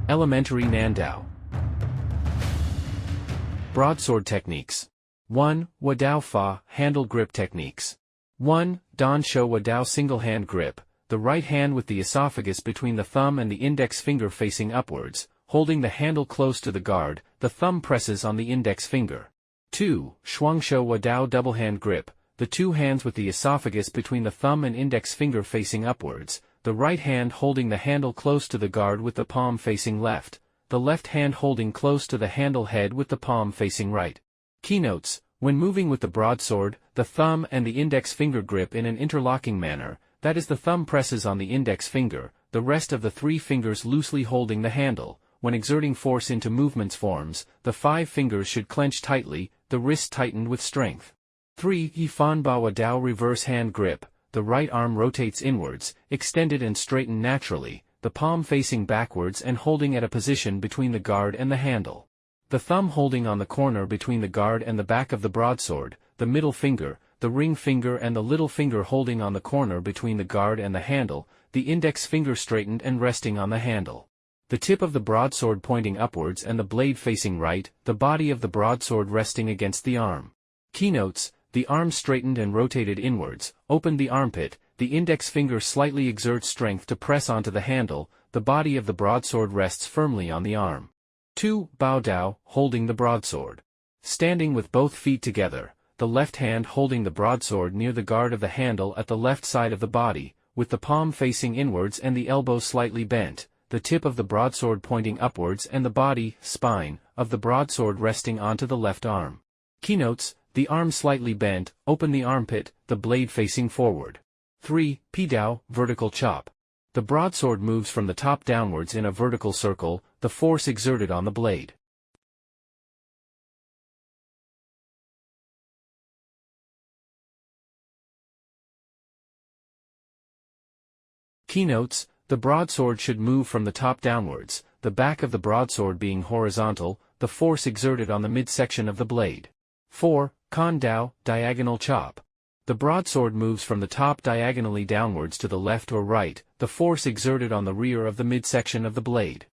Elementary Nandao. Broadsword techniques. 1. Wadao Fa, handle grip techniques. 1. Dan Shou Wadao single hand grip, the right hand with the esophagus between the thumb and the index finger facing upwards, holding the handle close to the guard, the thumb presses on the index finger. 2. Shuang Shou Wadao double hand grip, the two hands with the esophagus between the thumb and index finger facing upwards, the right hand holding the handle close to the guard with the palm facing left, the left hand holding close to the handle head with the palm facing right. Keynotes: when moving with the broadsword, the thumb and the index finger grip in an interlocking manner, that is, the thumb presses on the index finger, the rest of the three fingers loosely holding the handle. When exerting force into movements forms, the 5 fingers should clench tightly, the wrist tightened with strength. 3. Yifan Ba Wadao reverse hand grip, the right arm rotates inwards, extended and straightened naturally, the palm facing backwards and holding at a position between the guard and the handle. The thumb holding on the corner between the guard and the back of the broadsword, the middle finger, the ring finger and the little finger holding on the corner between the guard and the handle, the index finger straightened and resting on the handle. The tip of the broadsword pointing upwards and the blade facing right, the body of the broadsword resting against the arm. Keynotes: the arm straightened and rotated inwards, opened the armpit, the index finger slightly exerts strength to press onto the handle, the body of the broadsword rests firmly on the arm. 2. Bao Dao, holding the broadsword. Standing with both feet together, the left hand holding the broadsword near the guard of the handle at the left side of the body, with the palm facing inwards and the elbow slightly bent, the tip of the broadsword pointing upwards and the body, spine, of the broadsword resting onto the left arm. Keynotes: the arm slightly bent, open the armpit, the blade facing forward. 3. Pi Dao, vertical chop. The broadsword moves from the top downwards in a vertical circle, the force exerted on the blade. Keynotes: the broadsword should move from the top downwards, the back of the broadsword being horizontal, the force exerted on the midsection of the blade. 4. Kan Dao, diagonal chop. The broadsword moves from the top diagonally downwards to the left or right, the force exerted on the rear of the midsection of the blade.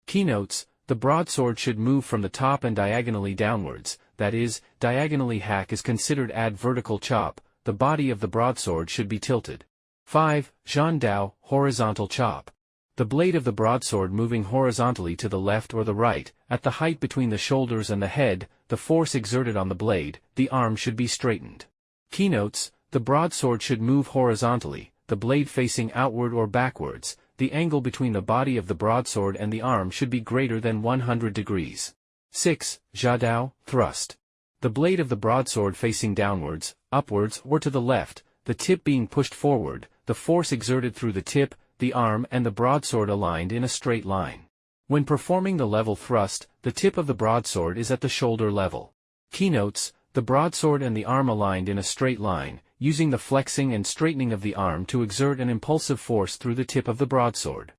Keynotes: the broadsword should move from the top and diagonally downwards, that is, diagonally hack is considered ad vertical chop, the body of the broadsword should be tilted. 5. Zhan Dao, horizontal chop. The blade of the broadsword moving horizontally to the left or the right, at the height between the shoulders and the head, the force exerted on the blade, the arm should be straightened. Keynotes: the broadsword should move horizontally, the blade facing outward or backwards, the angle between the body of the broadsword and the arm should be greater than 100 degrees. 6. Jia Dao, thrust. The blade of the broadsword facing downwards, upwards or to the left, the tip being pushed forward, the force exerted through the tip, the arm and the broadsword aligned in a straight line. When performing the level thrust, the tip of the broadsword is at the shoulder level. Keynotes: the broadsword and the arm aligned in a straight line, using the flexing and straightening of the arm to exert an impulsive force through the tip of the broadsword.